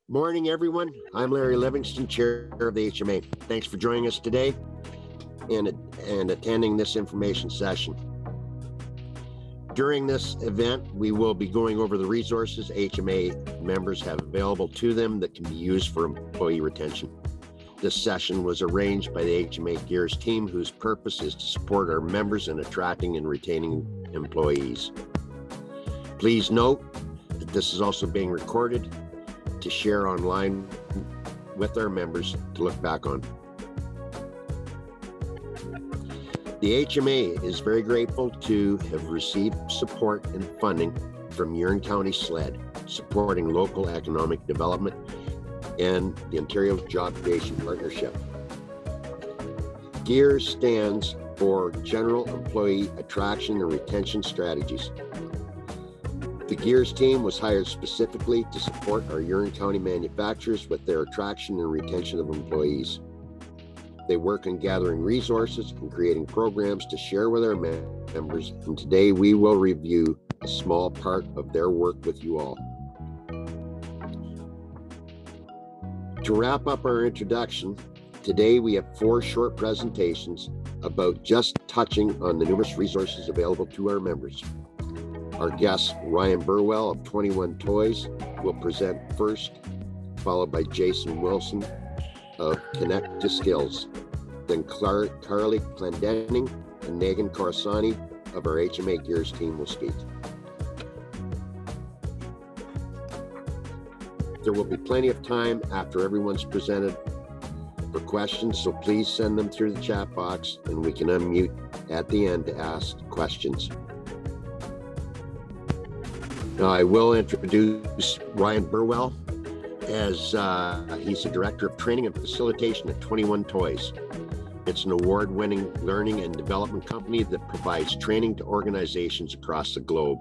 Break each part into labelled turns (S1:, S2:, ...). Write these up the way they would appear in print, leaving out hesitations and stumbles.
S1: Morning, everyone. I'm Larry Livingston, Chair of the HMA. Thanks for joining us today and attending this information session. During this event, we will be going over the resources HMA members have available to them that can be used for employee retention. This session was arranged by the HMA GEARS team, whose purpose is to support our members in attracting and retaining employees. Please note that this is also being recorded to share online with our members to look back on. The HMA is very grateful to have received support and funding from Huron County SLED, supporting local economic development, and the Ontario Job Creation Partnership. GEARS stands for General Employee Attraction and Retention Strategies. The GEARS team was hired specifically to support our Huron County manufacturers with their attraction and retention of employees. They work on gathering resources and creating programs to share with our members, and today we will review a small part of their work with you all. To wrap up our introduction, today we have 4 short presentations about just touching on the numerous resources available to our members. Our guest, Ryan Burwell of 21 Toys, will present first, followed by Jason Wilson of Connect2Skills. Then Carly Clendenning and Megan Corsani of our HMA GEARS team will speak. There will be plenty of time after everyone's presented for questions, so please send them through the chat box and we can unmute at the end to ask questions. Now, I will introduce Ryan Burwell as he's the Director of Training and Facilitation at 21 Toys. It's an award-winning learning and development company that provides training to organizations across the globe.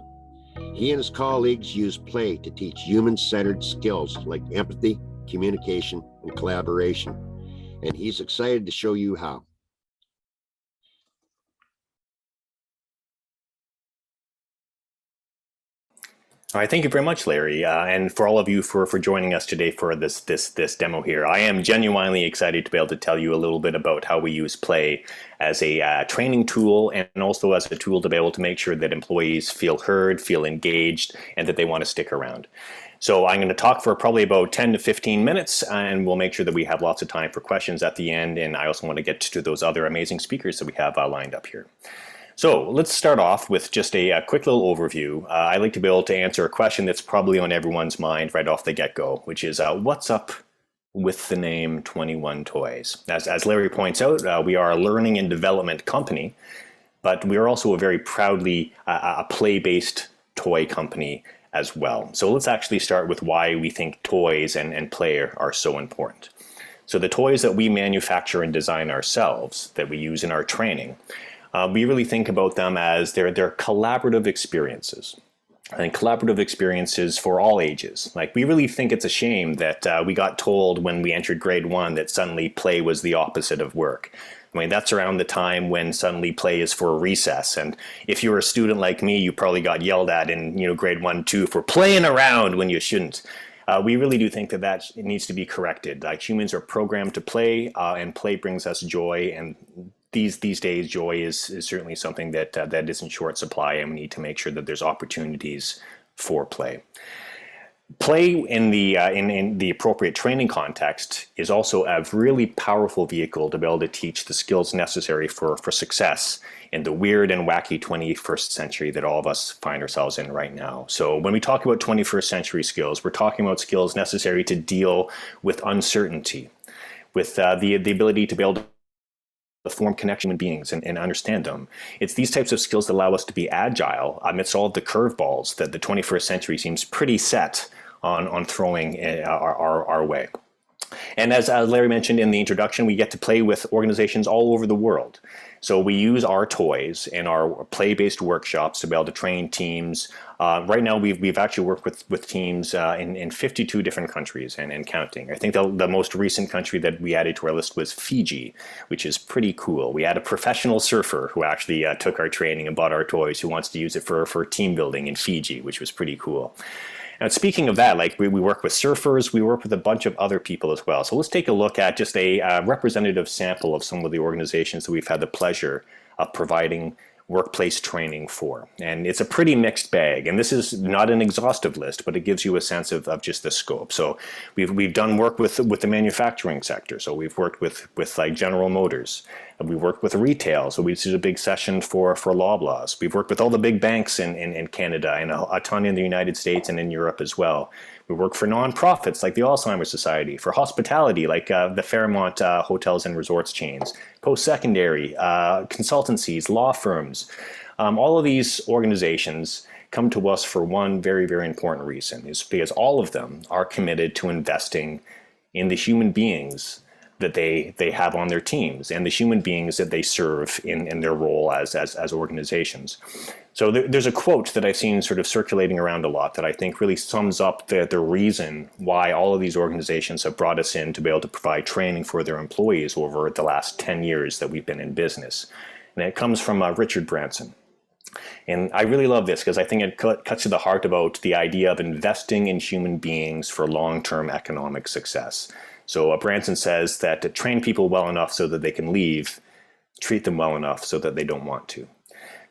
S1: He and his colleagues use play to teach human-centered skills like empathy, communication, and collaboration. And he's excited to show you how.
S2: All right, thank you very much, Larry, and for all of you for joining us today for this demo here. I am genuinely excited to be able to tell you a little bit about how we use play as a training tool, and also as a tool to be able to make sure that employees feel heard, feel engaged, and that they want to stick around. So I'm going to talk for probably about 10 to 15 minutes, and we'll make sure that we have lots of time for questions at the end, and I also want to get to those other amazing speakers that we have lined up here. So let's start off with just a quick little overview. I like to be able to answer a question that's probably on everyone's mind right off the get-go, which is what's up with the name 21 Toys? As Larry points out, we are a learning and development company, but we are also a very proudly a play-based toy company as well. So let's actually start with why we think toys and play are so important. So the toys that we manufacture and design ourselves, that we use in our training, we really think about them as they're collaborative experiences, and collaborative experiences for all ages. Like, we really think it's a shame that we got told when we entered grade 1 that suddenly play was the opposite of work. I mean, that's around the time when suddenly play is for recess, and if you were a student like me, you probably got yelled at in grade 1, 2 for playing around when you shouldn't. We really do think that it needs to be corrected. Like, humans are programmed to play, and play brings us joy, and these days, joy is certainly something that is in short supply, and we need to make sure that there's opportunities for play. Play in the appropriate training context is also a really powerful vehicle to be able to teach the skills necessary for success in the weird and wacky 21st century that all of us find ourselves in right now. So when we talk about 21st century skills, we're talking about skills necessary to deal with uncertainty, with the ability to be able to form connection with beings and understand them. It's these types of skills that allow us to be agile amidst all of the curveballs that the 21st century seems pretty set on throwing our way. And as Larry mentioned in the introduction, we get to play with organizations all over the world. So we use our toys and our play-based workshops to be able to train teams. Right now, we've actually worked with teams in 52 different countries and counting. I think the most recent country that we added to our list was Fiji, which is pretty cool. We had a professional surfer who actually took our training and bought our toys, who wants to use it for team building in Fiji, which was pretty cool. Now, speaking of that, like we work with surfers, we work with a bunch of other people as well. So let's take a look at just a representative sample of some of the organizations that we've had the pleasure of providing workplace training for. And it's a pretty mixed bag. And this is not an exhaustive list, but it gives you a sense of just the scope. So we've done work with the manufacturing sector. So we've worked with like General Motors. And we worked with retail. So we did a big session for Loblaws. We've worked with all the big banks in Canada and a ton in the United States and in Europe as well. We work for nonprofits like the Alzheimer's Society, for hospitality like the Fairmont hotels and resorts chains, post-secondary, consultancies, law firms. All of these organizations come to us for one very, very important reason, is because all of them are committed to investing in the human beings that they have on their teams and the human beings that they serve in their role as organizations. So there's a quote that I've seen sort of circulating around a lot that I think really sums up the reason why all of these organizations have brought us in to be able to provide training for their employees over the last 10 years that we've been in business. And it comes from Richard Branson. And I really love this because I think it cuts to the heart about the idea of investing in human beings for long-term economic success. So Branson says that to train people well enough so that they can leave, treat them well enough so that they don't want to.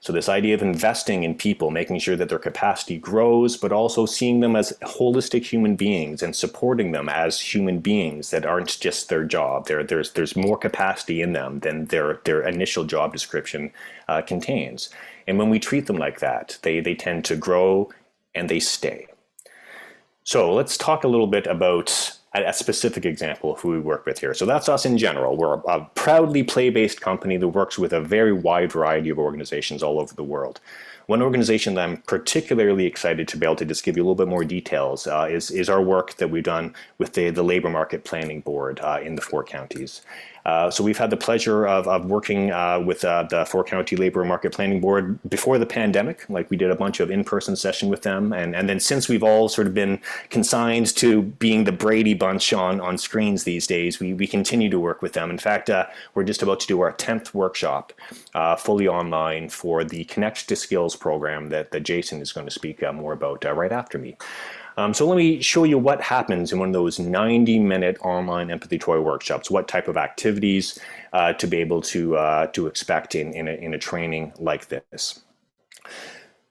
S2: So this idea of investing in people, making sure that their capacity grows, but also seeing them as holistic human beings and supporting them as human beings that aren't just their job. There's more capacity in them than their initial job description contains. And when we treat them like that, they tend to grow and they stay. So let's talk a little bit about a specific example of who we work with here. So that's us in general. We're a proudly play-based company that works with a very wide variety of organizations all over the world. One organization that I'm particularly excited to be able to just give you a little bit more details is our work that we've done with the Labor Market Planning Board in the 4 counties. So we've had the pleasure of working with the 4 County Labor Market Planning Board before the pandemic. Like we did a bunch of in-person session with them. And then since we've all sort of been consigned to being the Brady Bunch on screens these days, we continue to work with them. In fact, we're just about to do our 10th workshop fully online for the Connect2Skills program that Jason is going to speak more about right after me. So let me show you what happens in one of those 90-minute online empathy toy workshops, what type of activities to be able to expect in a training like this.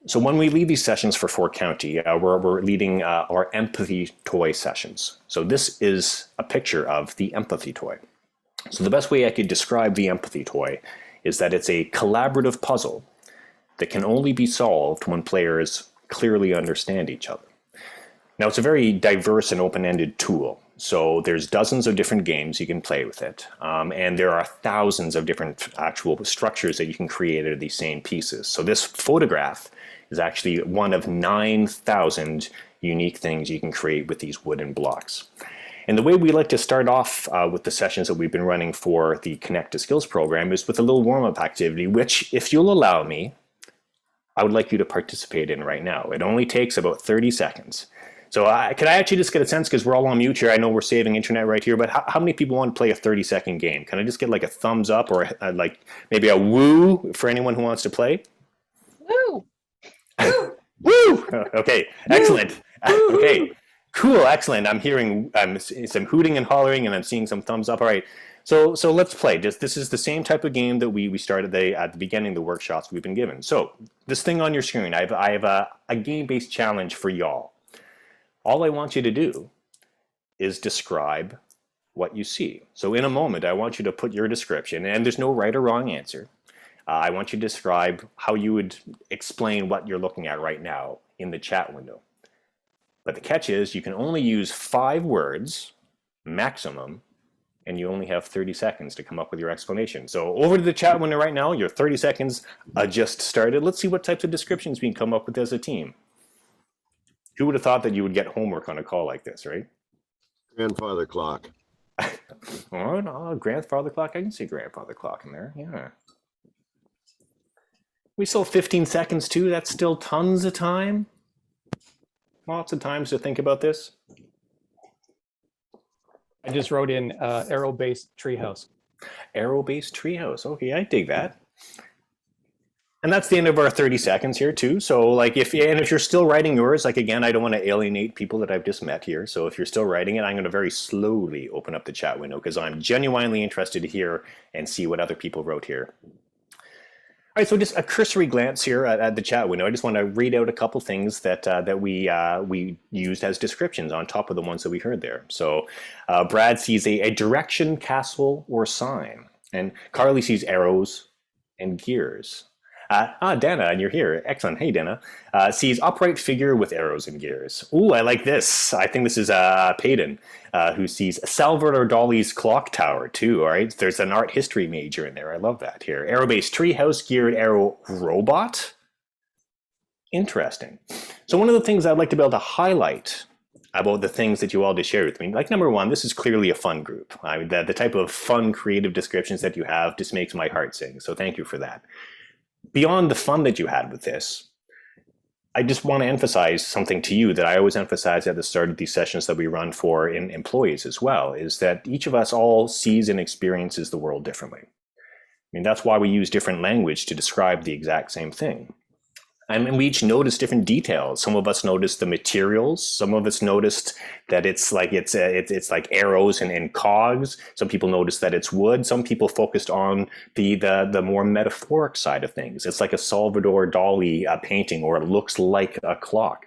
S2: So when we lead these sessions for 4 County, we're leading our empathy toy sessions. So this is a picture of the empathy toy. So the best way I could describe the empathy toy is that it's a collaborative puzzle that can only be solved when players clearly understand each other. Now, it's a very diverse and open-ended tool. So there's dozens of different games you can play with it. And there are thousands of different actual structures that you can create out of these same pieces. So this photograph is actually one of 9,000 unique things you can create with these wooden blocks. And the way we like to start off with the sessions that we've been running for the Connect2Skills program is with a little warm-up activity, which, if you'll allow me, I would like you to participate in right now. It only takes about 30 seconds. So can I actually just get a sense, because we're all on mute here, I know we're saving internet right here, but how many people want to play a 30-second game? Can I just get like a thumbs up or like maybe a woo for anyone who wants to play?
S3: Woo!
S2: Woo! Okay, excellent. Okay, cool, excellent. I'm hearing some hooting and hollering, and I'm seeing some thumbs up. All right, so let's play. This is the same type of game that we started at the beginning of the workshops we've been given. So this thing on your screen, I have a game-based challenge for y'all. All I want you to do is describe what you see. So in a moment, I want you to put your description, and there's no right or wrong answer. I want you to describe how you would explain what you're looking at right now in the chat window. But the catch is you can only use 5 words maximum, and you only have 30 seconds to come up with your explanation. So over to the chat window right now, your 30 seconds just started. Let's see what types of descriptions we can come up with as a team. Who would have thought that you would get homework on a call like this, right?
S1: Grandfather clock.
S2: Oh, no, grandfather clock. I can see grandfather clock in there. Yeah. We still have 15 seconds too. That's still tons of time. Lots of times to think about this.
S4: I just wrote in arrow-based treehouse.
S2: Arrow-based treehouse. Okay, I dig that. And that's the end of our 30 seconds here too. So like if you're still writing yours, like again, I don't want to alienate people that I've just met here. So if you're still writing it, I'm going to very slowly open up the chat window because I'm genuinely interested to hear and see what other people wrote here. All right, so just a cursory glance here at the chat window. I just want to read out a couple things that we used as descriptions on top of the ones that we heard there. So Brad sees a direction, castle, or sign. And Carly sees arrows and gears. Dana, and you're here. Excellent. Hey, Dana. Sees upright figure with arrows and gears. Ooh, I like this. I think this is Payton, who sees Salvador Dali's clock tower, too. All right. There's an art history major in there. I love that here. Arrow-based treehouse geared arrow robot. Interesting. So one of the things I'd like to be able to highlight about the things that you all just shared with me, like number one, this is clearly a fun group. I mean, the type of fun, creative descriptions that you have just makes my heart sing. So thank you for that. Beyond the fun that you had with this, I just want to emphasize something to you that I always emphasize at the start of these sessions that we run for in employees as well, is that each of us all sees and experiences the world differently. I mean, that's why we use different language to describe the exact same thing. And we each notice different details. Some of us noticed the materials. Some of us noticed that it's like arrows and cogs. Some people noticed that it's wood. Some people focused on the more metaphoric side of things. It's like a Salvador Dali painting, or it looks like a clock.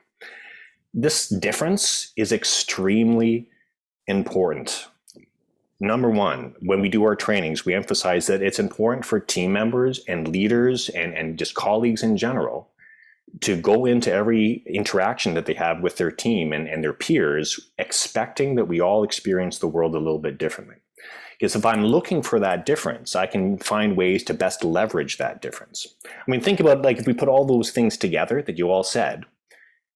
S2: This difference is extremely important. Number one, when we do our trainings, we emphasize that it's important for team members and leaders and just colleagues in general to go into every interaction that they have with their team and their peers, expecting that we all experience the world a little bit differently. Because if I'm looking for that difference, I can find ways to best leverage that difference. I mean, think about like if we put all those things together that you all said,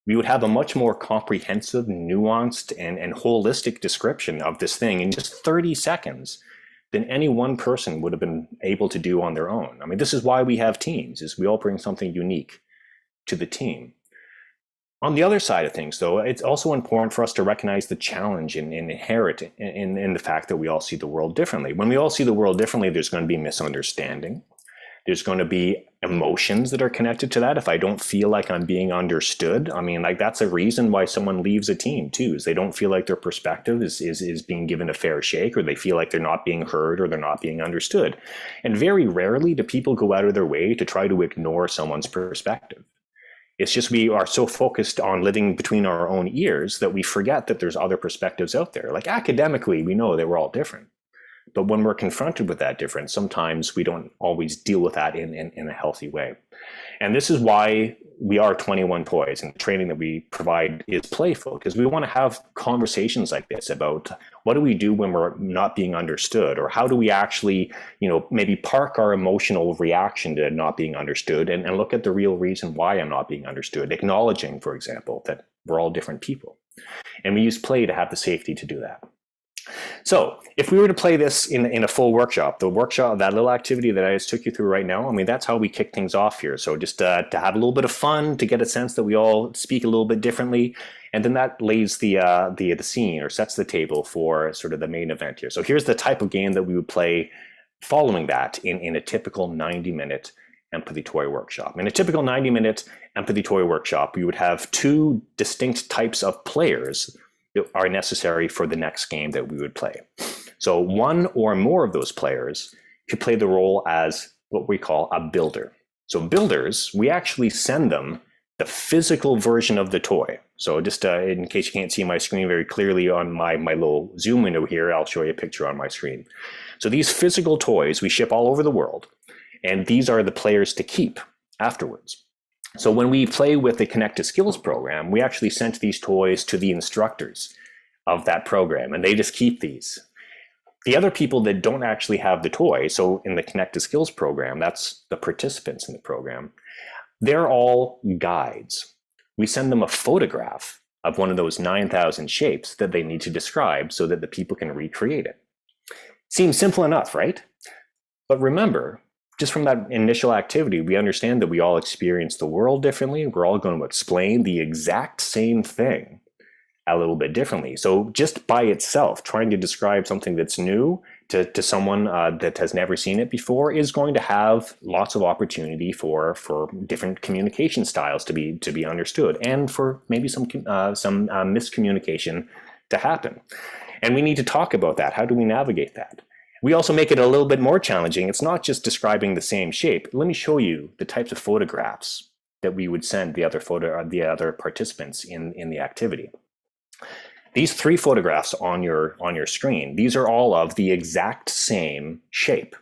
S2: we would have a much more comprehensive, nuanced, and holistic description of this thing in just 30 seconds than any one person would have been able to do on their own. I mean, this is why we have teams, is we all bring something unique to the team. On the other side of things, though, it's also important for us to recognize the challenge and inherent in the fact that we all see the world differently. When we all see the world differently, there's going to be misunderstanding. There's going to be emotions that are connected to that. If I don't feel like I'm being understood, I mean, like that's a reason why someone leaves a team too, is they don't feel like their perspective is being given a fair shake, or they feel like they're not being heard, or they're not being understood. And very rarely do people go out of their way to try to ignore someone's perspective. It's just we are so focused on living between our own ears that we forget that there's other perspectives out there. Like academically, we know that we're all different. But when we're confronted with that difference, sometimes we don't always deal with that in a healthy way. And this is why we are 21 Toys, and the training that we provide is playful, because we want to have conversations like this about what do we do when we're not being understood, or how do we actually, maybe park our emotional reaction to not being understood and look at the real reason why I'm not being understood, acknowledging, for example, that we're all different people. And we use play to have the safety to do that. So if we were to play this in a full workshop, that little activity that I just took you through right now, I mean, that's how we kick things off here. So just to have a little bit of fun, to get a sense that we all speak a little bit differently. And then that lays the scene, or sets the table for sort of the main event here. So here's the type of game that we would play following that in a typical 90-minute empathy toy workshop. In a typical 90-minute empathy toy workshop, we would have two distinct types of players are necessary for the next game that we would play. So one or more of those players could play the role as what we call a builder. So builders, we actually send them the physical version of the toy. So just in case you can't see my screen very clearly on my little Zoom window here, I'll show you a picture on my screen. So these physical toys we ship all over the world, and these are the players to keep afterwards. So when we play with the Connect2Skills program, we actually sent these toys to the instructors of that program, and they just keep these. The other people that don't actually have the toy, so in the Connect2Skills program, that's the participants in the program, they're all guides. We send them a photograph of one of those 9,000 shapes that they need to describe so that the people can recreate it. Seems simple enough, right? But remember, just from that initial activity, we understand that we all experience the world differently. We're all going to explain the exact same thing a little bit differently. So just by itself, trying to describe something that's new to someone that has never seen it before is going to have lots of opportunity for different communication styles to be understood, and for maybe some miscommunication to happen. And we need to talk about that. How do we navigate that? We also make it a little bit more challenging. It's not just describing the same shape. Let me show you the types of photographs that we would send the other participants in the activity. These 3 photographs on your screen, these are all of the exact same shape,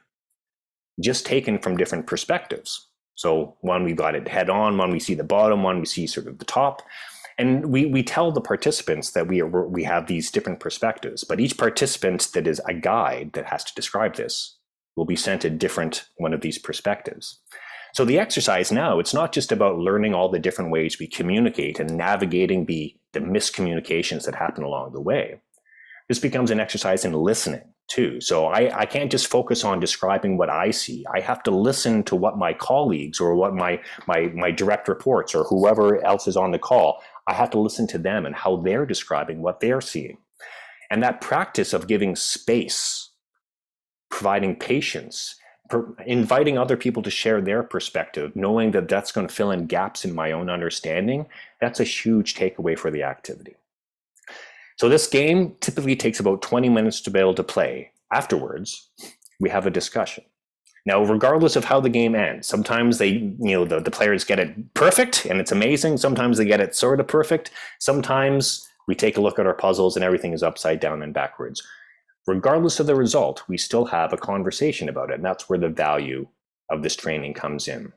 S2: just taken from different perspectives. So one, we've got it head on, one we see the bottom, one we see sort of the top. And we tell the participants that we have these different perspectives, but each participant that is a guide that has to describe this will be sent a different one of these perspectives. So the exercise now, it's not just about learning all the different ways we communicate and navigating the miscommunications that happen along the way. This becomes an exercise in listening too. So I can't just focus on describing what I see. I have to listen to what my colleagues or what my direct reports or whoever else is on the call, I have to listen to them and how they're describing what they're seeing. And that practice of giving space, providing patience, inviting other people to share their perspective, knowing that that's going to fill in gaps in my own understanding, that's a huge takeaway for the activity. So this game typically takes about 20 minutes to be able to play. Afterwards, we have a discussion. Now, regardless of how the game ends, sometimes the players get it perfect and it's amazing. Sometimes they get it sort of perfect. Sometimes we take a look at our puzzles and everything is upside down and backwards. Regardless of the result, we still have a conversation about it. And that's where the value of this training comes in.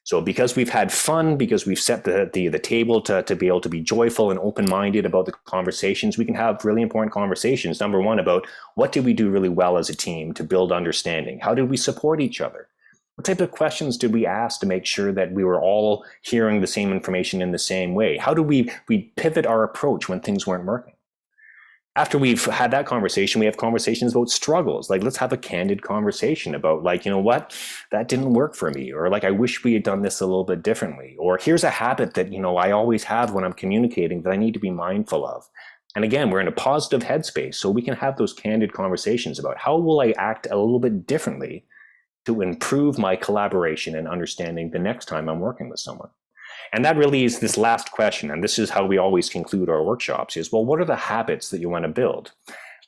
S2: So because we've had fun, because we've set the table to be able to be joyful and open-minded about the conversations, we can have really important conversations. Number one, about what did we do really well as a team to build understanding? How did we support each other? What type of questions did we ask to make sure that we were all hearing the same information in the same way? How do we pivot our approach when things weren't working? After we've had that conversation, we have conversations about struggles. Like, let's have a candid conversation about, like, you know what, that didn't work for me. Or like, I wish we had done this a little bit differently. Or here's a habit that, I always have when I'm communicating that I need to be mindful of. And again, we're in a positive headspace, so we can have those candid conversations about how will I act a little bit differently to improve my collaboration and understanding the next time I'm working with someone. And that really is this last question, and this is how we always conclude our workshops, is, well, what are the habits that you want to build?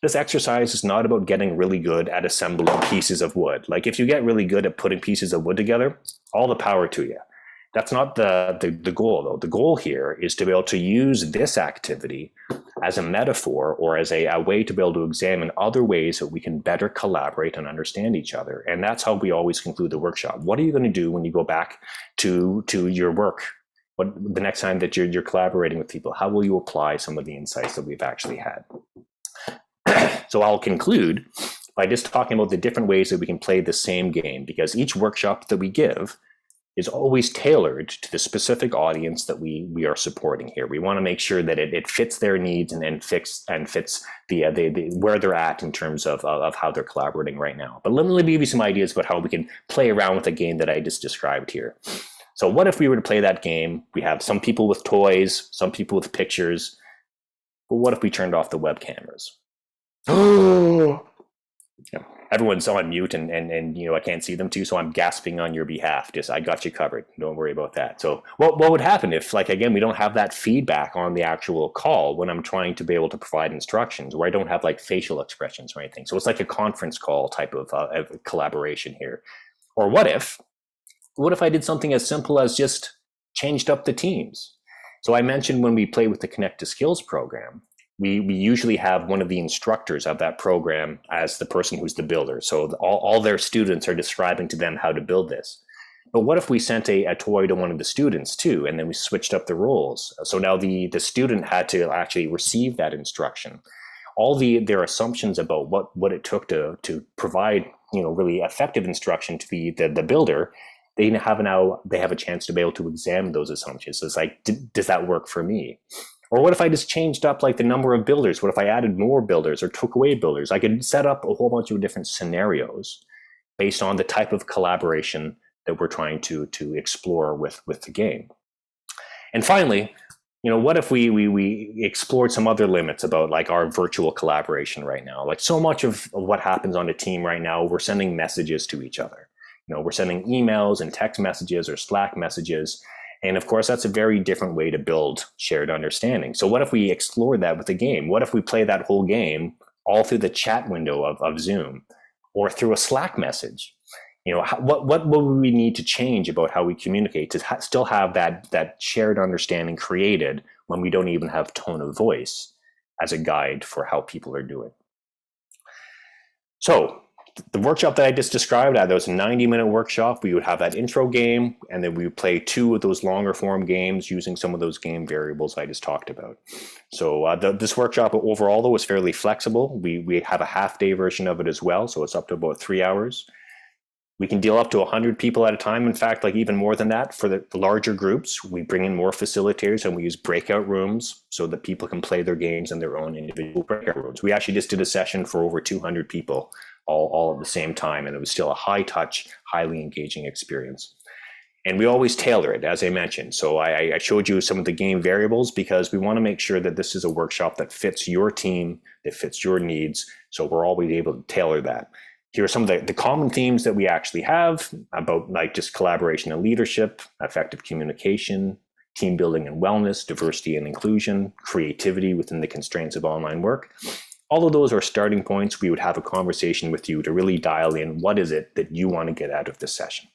S2: This exercise is not about getting really good at assembling pieces of wood. Like, if you get really good at putting pieces of wood together, all the power to you. That's not the goal, though. The goal here is to be able to use this activity as a metaphor or as a way to be able to examine other ways that we can better collaborate and understand each other. And that's how we always conclude the workshop. What are you going to do when you go back to your work? What the next time that you're collaborating with people? How will you apply some of the insights that we've actually had? So I'll conclude by just talking about the different ways that we can play the same game, because each workshop that we give is always tailored to the specific audience that we are supporting here. We want to make sure that it fits their needs and fits the where they're at in terms of how they're collaborating right now. But let me give you some ideas about how we can play around with the game that I just described here. So what if we were to play that game? We have some people with toys, some people with pictures. But what if we turned off the web cameras? Everyone's on mute and I can't see them too, so I'm gasping on your behalf. I got you covered. Don't worry about that. So what would happen if, like, again, we don't have that feedback on the actual call when I'm trying to be able to provide instructions, where I don't have like facial expressions or anything? So it's like a conference call type of collaboration here. Or what if I did something as simple as just changed up the teams? So I mentioned when we play with the Connect2Skills program, we usually have one of the instructors of that program as the person who's the builder. So all their students are describing to them how to build this. But what if we sent a toy to one of the students too, and then we switched up the roles? So now the student had to actually receive that instruction. All their assumptions about what it took to provide really effective instruction to the builder, they have a chance to be able to examine those assumptions. So it's like, does that work for me? Or what if I just changed up like the number of builders? What if I added more builders or took away builders? I could set up a whole bunch of different scenarios based on the type of collaboration that we're trying to explore with the game. And finally, what if we explored some other limits about like our virtual collaboration right now? Like so much of what happens on a team right now, we're sending messages to each other. We're sending emails and text messages or Slack messages. And of course, that's a very different way to build shared understanding. So what if we explored that with a game? What if we play that whole game all through the chat window of Zoom or through a Slack message? What will we need to change about how we communicate to still have that shared understanding created when we don't even have tone of voice as a guide for how people are doing? So the workshop that I just described, that was a 90-minute workshop. We would have that intro game, and then we would play 2 of those longer form games using some of those game variables I just talked about. So this workshop overall, though, was fairly flexible. We have a half-day version of it as well, so it's up to about 3 hours. We can deal up to 100 people at a time. In fact, like even more than that, for the larger groups, we bring in more facilitators and we use breakout rooms so that people can play their games in their own individual breakout rooms. We actually just did a session for over 200 people all at the same time, and it was still a high touch, highly engaging experience. And we always tailor it, as I mentioned. So I showed you some of the game variables because we want to make sure that this is a workshop that fits your team, that fits your needs. So we're always able to tailor that. Here are some of the common themes that we actually have about like just collaboration and leadership, effective communication, team building and wellness, diversity and inclusion, creativity within the constraints of online work. All of those are starting points. We would have a conversation with you to really dial in what is it that you want to get out of this session.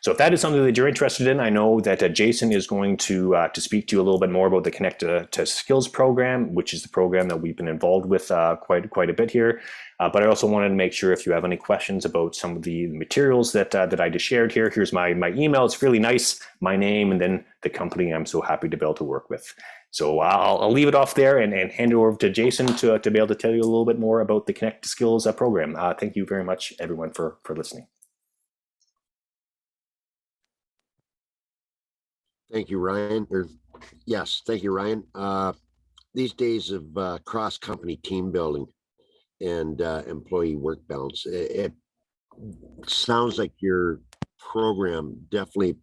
S2: So if that is something that you're interested in, I know that Jason is going to speak to you a little bit more about the Connect2Skills program, which is the program that we've been involved with quite a bit here. But I also wanted to make sure if you have any questions about some of the materials that I just shared here, here's my email. It's really nice, my name, and then the company I'm so happy to be able to work with. So I'll leave it off there and hand it over to Jason to be able to tell you a little bit more about the Connect2Skills program. Thank you very much, everyone, for listening.
S1: Thank you, Ryan. Yes, thank you, Ryan. These days of cross-company team building and employee work balance, it sounds like your program definitely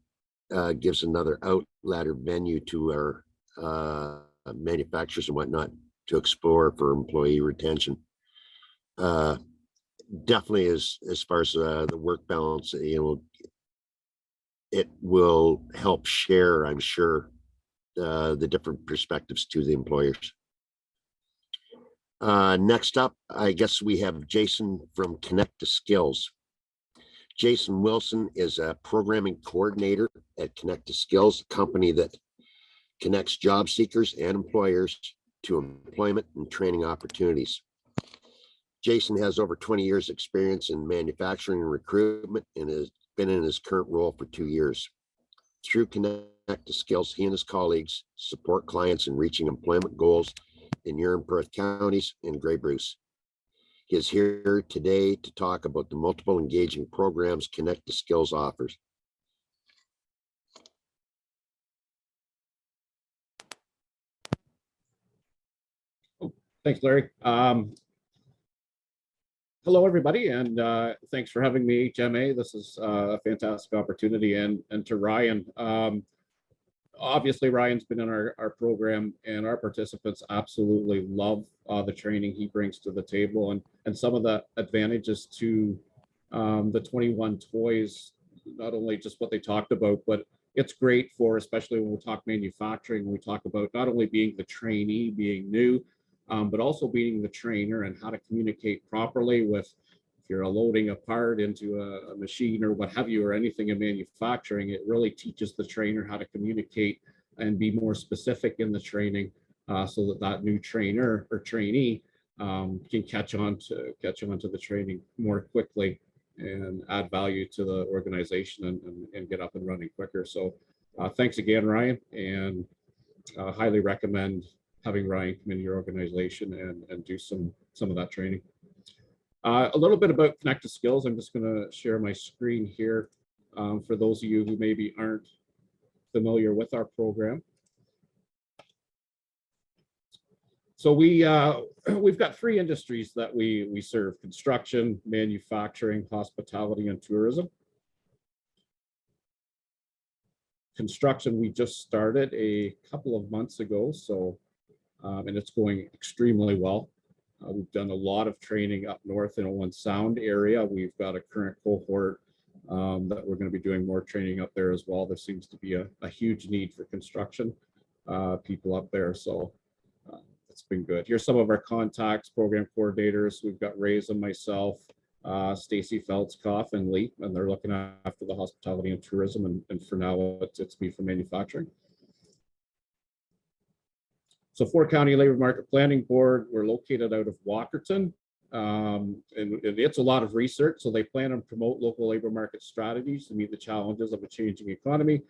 S1: gives another outlet or venue to our manufacturers and whatnot to explore for employee retention. Definitely as far as the work balance, it will help share, I'm sure, the different perspectives to the employers. Next up, I guess we have Jason from Connect2Skills. Jason Wilson is a programming coordinator at Connect2Skills, a company that connects job seekers and employers to employment and training opportunities. Jason has over 20 years experience in manufacturing and recruitment and has been in his current role for 2 years. Through Connect2Skills, he and his colleagues support clients in reaching employment goals in Erie and Perth counties and Grey Bruce. He is here today to talk about the multiple engaging programs Connect2Skills offers.
S3: Thanks, Larry. Hello, everybody, and thanks for having me, HMA. This is a fantastic opportunity. And to Ryan, obviously, Ryan's been in our program, and our participants absolutely love the training he brings to the table and some of the advantages to the 21 toys, not only just what they talked about, but it's great for, especially when we talk manufacturing, when we talk about not only being the trainee, being new, but also being the trainer and how to communicate properly with, if you're loading a part into a machine or what have you, or anything in manufacturing, it really teaches the trainer how to communicate and be more specific in the training so that new trainer or trainee can catch on to the training more quickly and add value to the organization and get up and running quicker. So thanks again, Ryan, and highly recommend having Ryan come into your organization and do some of that training. A little bit about Connect2Skills. I'm just going to share my screen here for those of you who maybe aren't familiar with our program. So we've got 3 industries that we serve: construction, manufacturing, hospitality, and tourism. construction, we just started a couple of months ago, so and it's going extremely well. We've done a lot of training up north in Owen Sound area. We've got a current cohort that we're going to be doing more training up there as well. There seems to be a huge need for construction people up there, so it's been good. Here's some of our contacts, program coordinators. We've got Ray's and myself, Stacy Feldskoff and Lee, and they're looking after the hospitality and tourism, and for now it's me for manufacturing. So 4 County Labor Market Planning Board, we're located out of Walkerton, and it's a lot of research. So they plan and promote local labor market strategies to meet the challenges of a changing economy.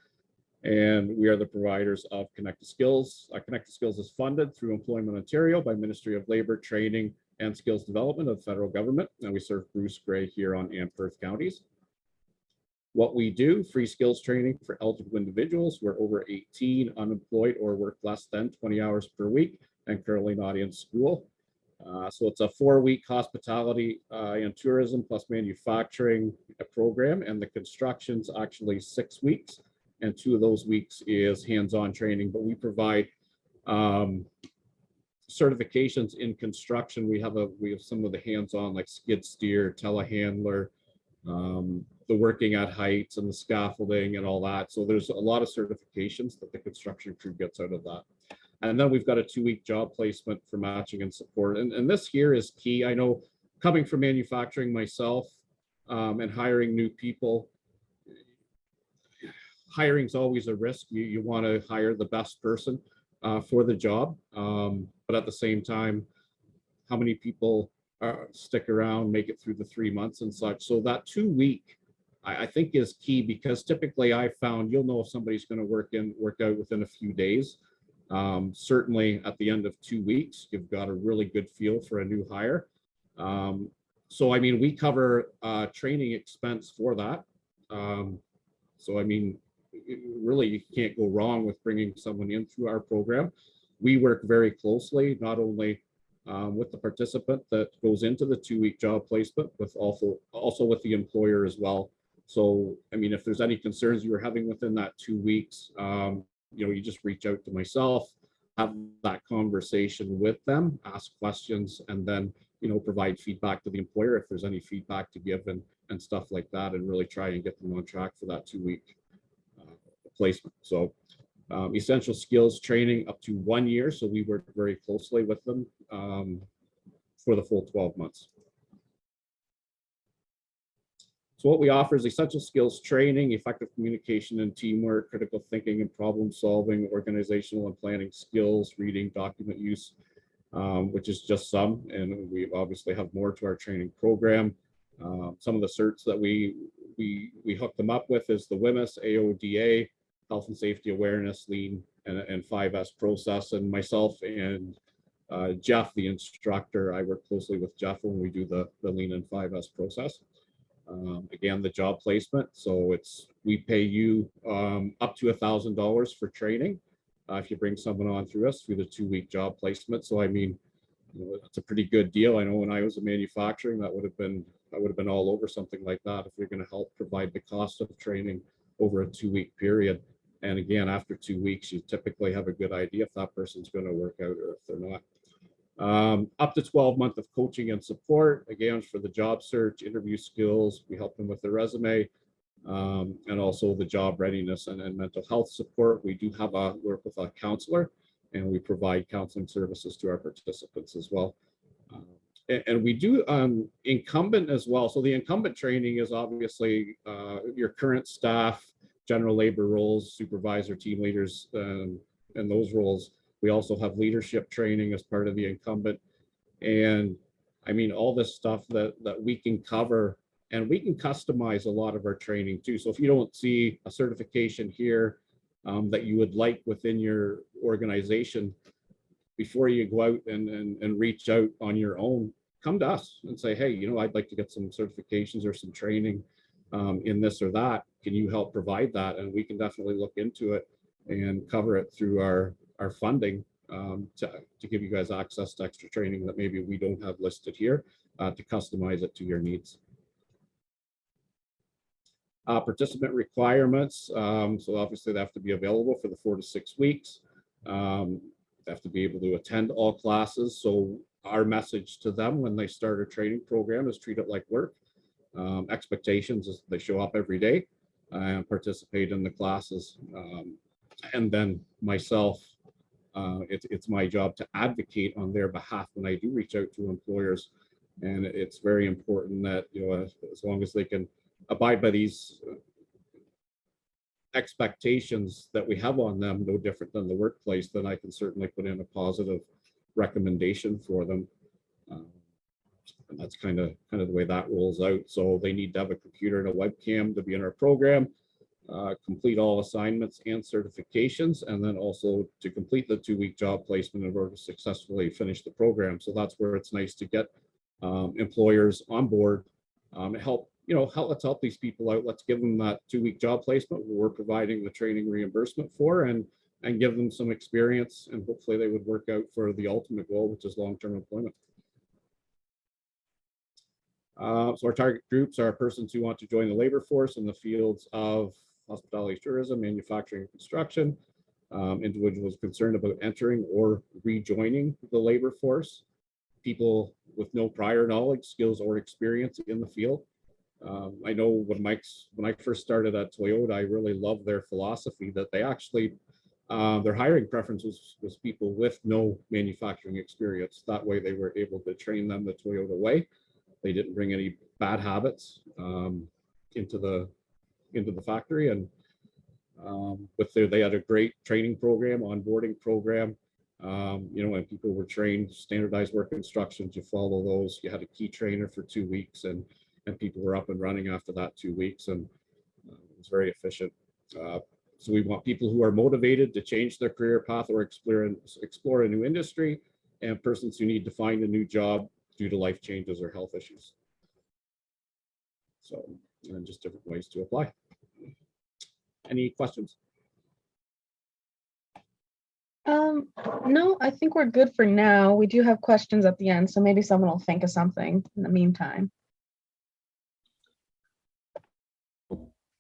S3: And we are the providers of Connect2Skills. Connect2Skills is funded through Employment Ontario by Ministry of Labor, Training and Skills Development of the federal government. And we serve Bruce Grey, Huron and Perth counties. What we do, free skills training for eligible individuals who are over 18, unemployed, or work less than 20 hours per week, and currently not in school. So it's a 4-week hospitality and tourism plus manufacturing program, and the construction's actually 6 weeks, and 2 of those weeks is hands-on training. But we provide certifications in construction. We have some of the hands-on, like skid steer, telehandler, the working at heights and the scaffolding and all that. So there's a lot of certifications that the construction crew gets out of that. And then we've got a 2-week job placement for matching and support. And this here is key. I know, coming from manufacturing myself and hiring new people, hiring's always a risk. You want to hire the best person for the job. But at the same time, how many people stick around, make it through the 3 months and such? So that 2-week, I think, is key, because typically I found you'll know if somebody's going to work out within a few days. Certainly at the end of 2 weeks, you've got a really good feel for a new hire. So I mean, we cover training expense for that. So I mean, really, you can't go wrong with bringing someone in through our program. We work very closely, not only with the participant that goes into the 2-week job placement, with also with the employer as well. So, I mean, if there's any concerns you were having within that 2 weeks, you just reach out to myself, have that conversation with them, ask questions, and then, provide feedback to the employer if there's any feedback to give and stuff like that, and really try and get them on track for that 2-week placement. So essential skills training up to 1 year. So we work very closely with them for the full 12 months. So what we offer is essential skills training, effective communication and teamwork, critical thinking and problem solving, organizational and planning skills, reading, document use, which is just some. And we obviously have more to our training program. Some of the certs that we hook them up with is the WMIS, AODA, Health and Safety Awareness, Lean, and 5S process. And myself and Jeff, the instructor, I work closely with Jeff when we do the Lean and 5S process. Again, the job placement. So we pay you up to $1,000 for training if you bring someone on through us through the 2-week job placement. So I mean, it's a pretty good deal. I know when I was in manufacturing, I would have been all over something like that if you're going to help provide the cost of training over a 2-week period. And again, after 2 weeks, you typically have a good idea if that person's going to work out or if they're not. Up to 12 months of coaching and support, again, for the job search, interview skills. We help them with their resume, and also the job readiness and mental health support. We do have work with a counselor, and we provide counseling services to our participants as well. And we do incumbent as well. So the incumbent training is obviously your current staff, general labor roles, supervisor, team leaders, and those roles. We also have leadership training as part of the incumbent. And I mean, all this stuff that we can cover, and we can customize a lot of our training too. So if you don't see a certification here that you would like within your organization, before you go out and reach out on your own, come to us and say, hey, I'd like to get some certifications or some training in this or that. Can you help provide that? And we can definitely look into it and cover it through our funding to give you guys access to extra training that maybe we don't have listed here, to customize it to your needs. Participant requirements, so obviously they have to be available for the 4 to 6 weeks. They have to be able to attend all classes. So our message to them when they start a training program is treat it like work. Expectations is they show up every day and participate in the classes. And then myself, it's my job to advocate on their behalf when I do reach out to employers. And it's very important that, you know, as long as they can abide by these expectations that we have on them, no different than the workplace, then I can certainly put in a positive recommendation for them. And that's kind of the way that rolls out. So they need to have a computer and a webcam to be in our program, complete all assignments and certifications, and then also to complete the 2-week job placement in order to successfully finish the program. So that's where it's nice to get employers on board, let's help these people out. Let's give them that 2-week job placement where we're providing the training reimbursement for, and give them some experience, and hopefully they would work out for the ultimate goal, which is long-term employment. So our target groups are persons who want to join the labor force in the fields of hospitality, tourism, manufacturing, and construction, individuals concerned about entering or rejoining the labor force, people with no prior knowledge, skills, or experience in the field. I know when I first started at Toyota, I really loved their philosophy that they actually, their hiring preference was people with no manufacturing experience. That way they were able to train them the Toyota way. They didn't bring any bad habits into the factory, and they had a great training program, onboarding program. And people were trained standardized work instructions. You follow those. You had a key trainer for 2 weeks, and people were up and running after that 2 weeks, and it was very efficient. So we want people who are motivated to change their career path or explore a new industry, and persons who need to find a new job due to life changes or health issues. So, and just different ways to apply. Any questions?
S4: No, I think we're good for now. We do have questions at the end, so maybe someone will think of something in the meantime.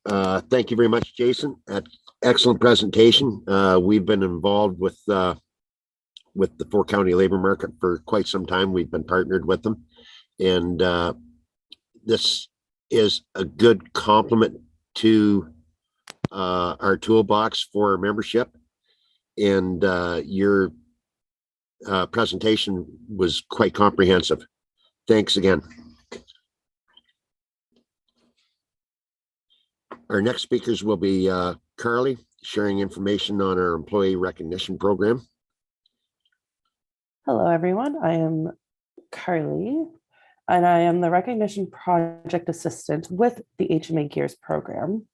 S1: Thank you very much, Jason. Excellent presentation. We've been involved with the 4-county labor market for quite some time. We've been partnered with them, and this is a good complement to our toolbox for our membership. And your presentation was quite comprehensive. Thanks again. Our next speakers will be Carly, sharing information on our employee recognition program.
S5: Hello, everyone. I am Carly, and I am the Recognition Project Assistant with the HMA GEARS program.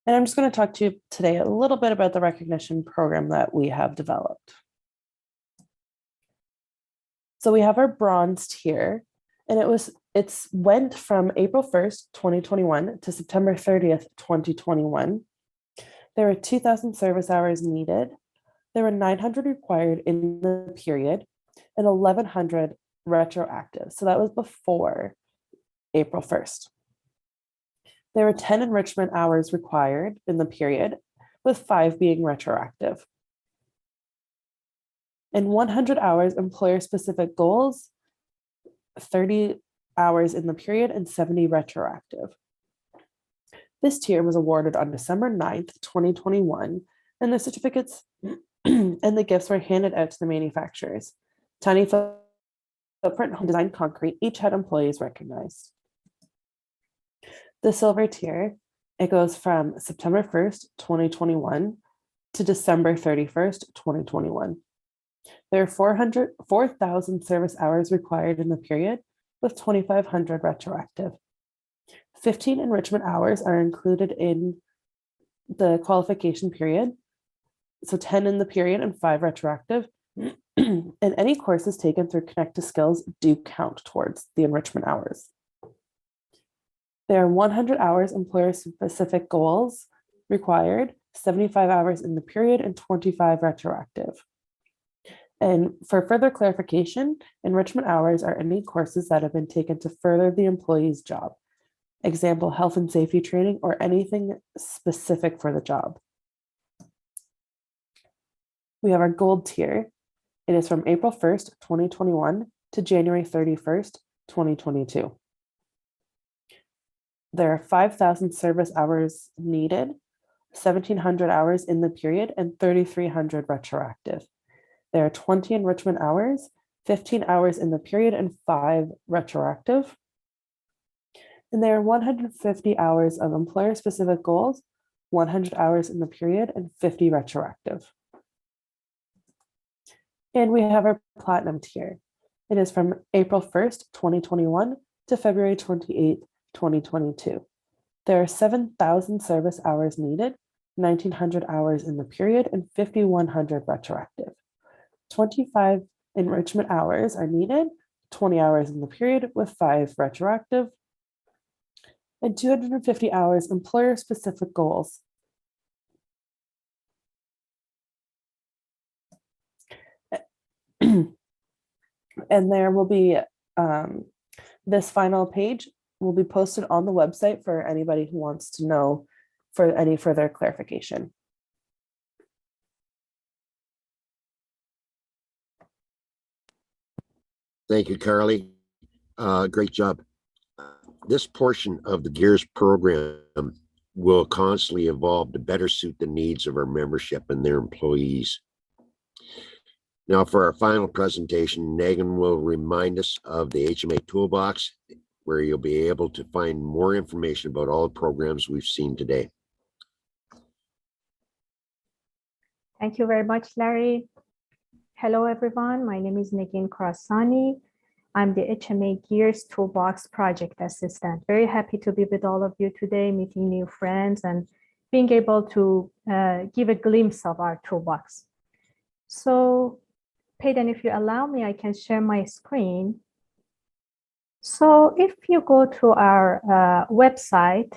S5: And I'm just going to talk to you today a little bit about the recognition program that we have developed. So we have our bronze tier, and it's went from April 1st, 2021 to September 30th, 2021. There were 2,000 service hours needed. There were 900 required in the period and 1,100 retroactive. So that was before April 1st. There were 10 enrichment hours required in the period, with 5 being retroactive. And 100 hours employer-specific goals, 30 hours in the period, and 70 retroactive. This tier was awarded on December 9th, 2021, and the certificates and the gifts were handed out to the manufacturers. Tiny Footprint Home Design Concrete each had employees recognized. The silver tier, it goes from September 1st, 2021 to December 31st, 2021. There are 4,000 service hours required in the period, with 2,500 retroactive. 15 enrichment hours are included in the qualification period, so 10 in the period and 5 retroactive. And any courses taken through Connect2Skills do count towards the enrichment hours. There are 100 hours employer-specific goals required, 75 hours in the period and 25 retroactive. And for further clarification, enrichment hours are any courses that have been taken to further the employee's job. Example, health and safety training or anything specific for the job. We have our gold tier. It is from April 1st, 2021 to January 31st, 2022. There are 5,000 service hours needed, 1,700 hours in the period, and 3,300 retroactive. There are 20 enrichment hours, 15 hours in the period, and 5 retroactive. And there are 150 hours of employer-specific goals, 100 hours in the period, and 50 retroactive. And we have our platinum tier. It is from April 1st, 2021 to February 28th, 2022. There are 7,000 service hours needed, 1,900 hours in the period, and 5,100 retroactive. 25 enrichment hours are needed, 20 hours in the period with 5 retroactive, and 250 hours employer-specific goals. And there will be, this final page will be posted on the website for anybody who wants to know for any further clarification.
S1: Thank you, Carly. Great job. This portion of the GEARS program will constantly evolve to better suit the needs of our membership and their employees. Now, for our final presentation, Megan will remind us of the HMA Toolbox, where you'll be able to find more information about all the programs we've seen today.
S6: Thank you very much, Larry. Hello, everyone. My name is Negin Krasani. I'm the HMA GEARS Toolbox Project Assistant. Very happy to be with all of you today, meeting new friends and being able to give a glimpse of our toolbox. So, Peyton, if you allow me, I can share my screen. So if you go to our website,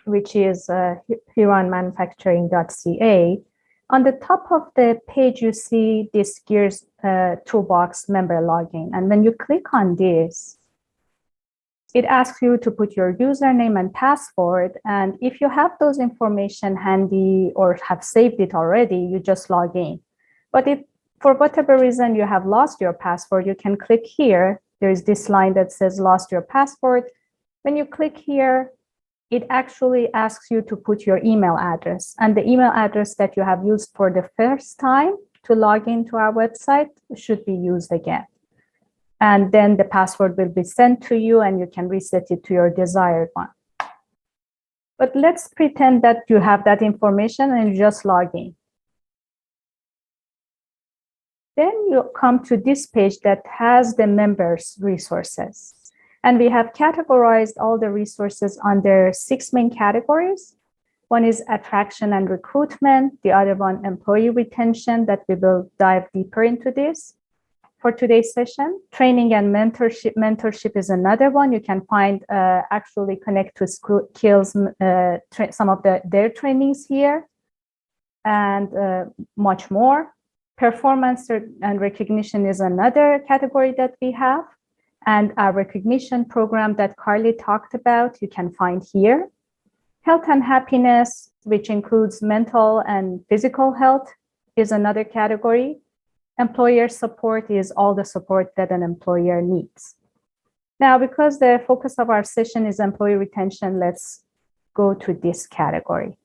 S6: which is huronmanufacturing.ca, on the top of the page, you see this GEARS Toolbox member login. And when you click on this, it asks you to put your username and password. And if you have those information handy or have saved it already, you just log in. But if for whatever reason you have lost your password, you can click here. There's this line that says lost your password. When you click here, it actually asks you to put your email address, and the email address that you have used for the first time to log into our website should be used again. And then the password will be sent to you and you can reset it to your desired one. But let's pretend that you have that information and you just log in. Then you come to this page that has the members' resources. And we have categorized all the resources under 6 main categories. One is attraction and recruitment, the other one employee retention, that we will dive deeper into this for today's session. Training and mentorship. Mentorship is another one. You can find actually Connect2Skills, some of their trainings here, and much more. Performance and recognition is another category that we have. And our recognition program that Carly talked about, you can find here. Health and happiness, which includes mental and physical health, is another category. Employer support is all the support that an employer needs. Now, because the focus of our session is employee retention, let's go to this category.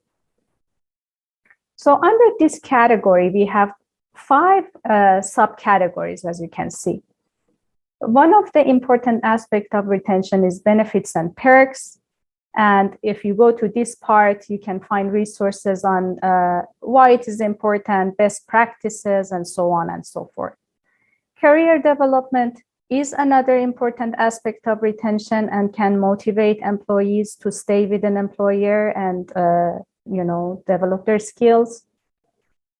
S6: So under this category, we have 5 subcategories, as you can see. One of the important aspects of retention is benefits and perks. And if you go to this part, you can find resources on why it is important, best practices, and so on and so forth. Career development is another important aspect of retention and can motivate employees to stay with an employer and develop their skills.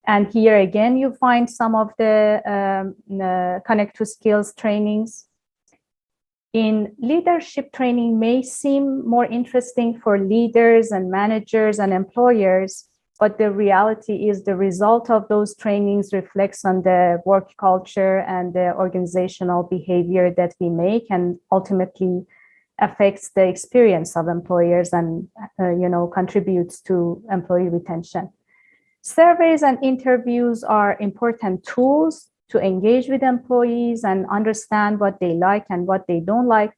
S6: And here again, you find some of the Connect2Skills trainings. In leadership training may seem more interesting for leaders and managers and employers. but the reality is the result of those trainings reflects on the work culture and the organizational behavior that we make, and ultimately affects the experience of employers and contributes to employee retention. Surveys and interviews are important tools to engage with employees and understand what they like and what they don't like.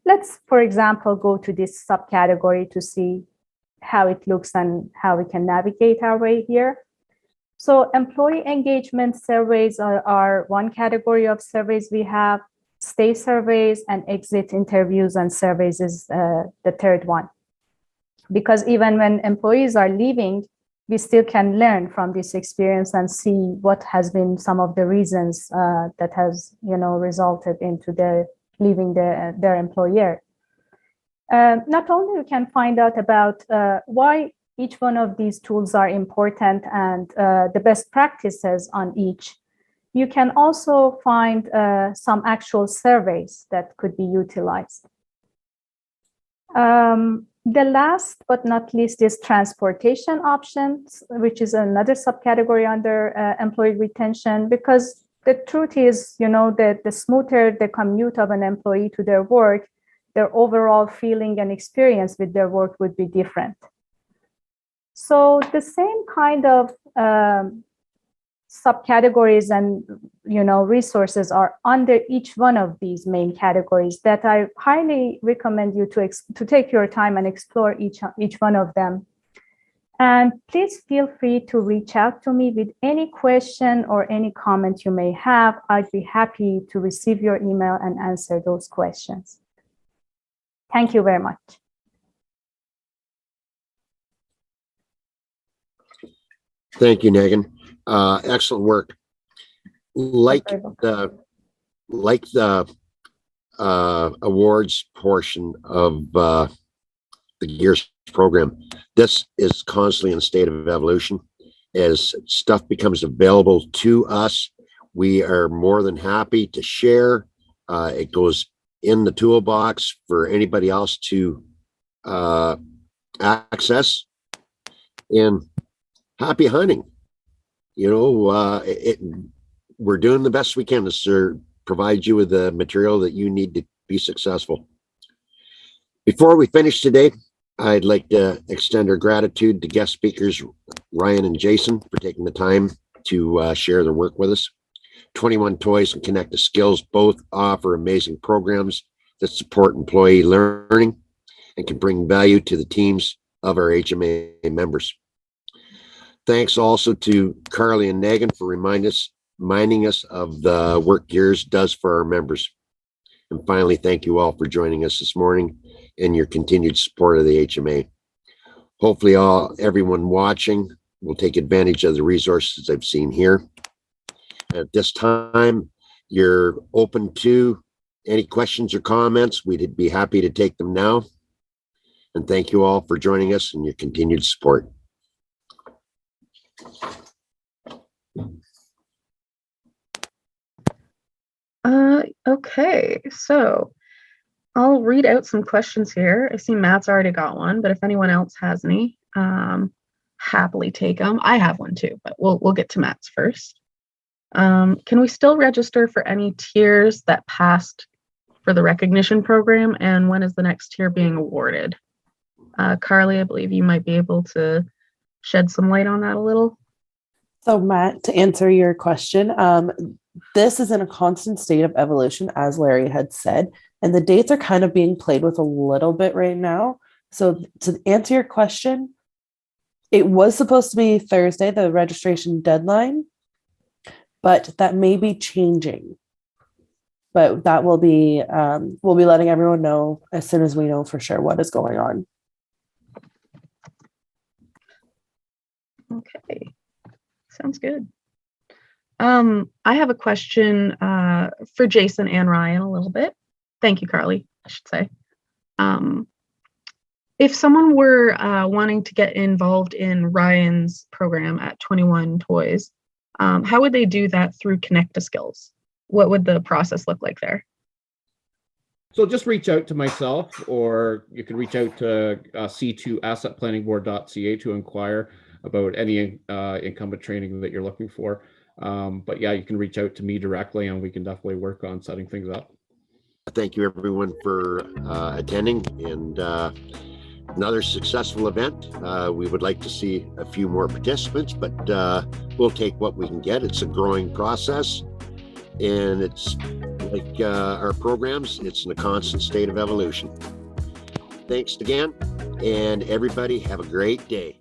S6: Let's, for example, go to this subcategory to see how it looks and how we can navigate our way here. So employee engagement surveys are one category of surveys we have. Stay surveys and exit interviews and surveys is the third one. Because even when employees are leaving, we still can learn from this experience and see what has been some of the reasons that has resulted into their leaving their employer. Not only we can find out about why each one of these tools are important and the best practices on each, you can also find some actual surveys that could be utilized. The last but not least is transportation options, which is another subcategory under employee retention, because the truth is, that the smoother the commute of an employee to their work, their overall feeling and experience with their work would be different. So the same kind of subcategories and resources are under each one of these main categories that I highly recommend you to take your time and explore each one of them. And please feel free to reach out to me with any question or any comment you may have. I'd be happy to receive your email and answer those questions. Thank you very much.
S1: Thank you, Megan. Excellent work. Like the awards portion of the GEARS program, this is constantly in a state of evolution. As stuff becomes available to us, we are more than happy to share. It goes in the toolbox for anybody else to access. And happy hunting. We're doing the best we can to provide you with the material that you need to be successful. Before we finish today, I'd like to extend our gratitude to guest speakers Ryan and Jason for taking the time to share their work with us. 21 Toys and Connect2Skills both offer amazing programs that support employee learning and can bring value to the teams of our HMA members. Thanks also to Carly and Megan for reminding us of the work GEARS does for our members. And finally, thank you all for joining us this morning and your continued support of the HMA. Hopefully everyone watching will take advantage of the resources I've seen here. At this time, you're open to any questions or comments. We'd be happy to take them now. And thank you all for joining us and your continued support.
S4: Okay, so I'll read out some questions here. I see Matt's already got one, but if anyone else has any, happily take them. I have one too, but we'll get to Matt's first. Can we still register for any tiers that passed for the recognition program, and when is the next tier being awarded? Carly, I believe you might be able to shed some light on that a little.
S5: So Matt, to answer your question, this is in a constant state of evolution, as Larry had said, and the dates are kind of being played with a little bit right now. So to answer your question, it was supposed to be Thursday, the registration deadline, but that may be changing. But that will be, we'll be letting everyone know as soon as we know for sure what is going on.
S4: Okay, sounds good. I have a question for Jason and Ryan a little bit. Thank you, Carly, I should say. If someone were wanting to get involved in Ryan's program at 21 Toys, how would they do that through Connect2Skills? What would the process look like there?
S3: So just reach out to myself, or you can reach out to c2assetplanningboard.ca to inquire about any incumbent training that you're looking for. But yeah, you can reach out to me directly, and we can definitely work on setting things up.
S1: Thank you everyone for attending, and another successful event. We would like to see a few more participants, but we'll take what we can get. It's a growing process, and it's like our programs, it's in a constant state of evolution. Thanks again, and everybody have a great day.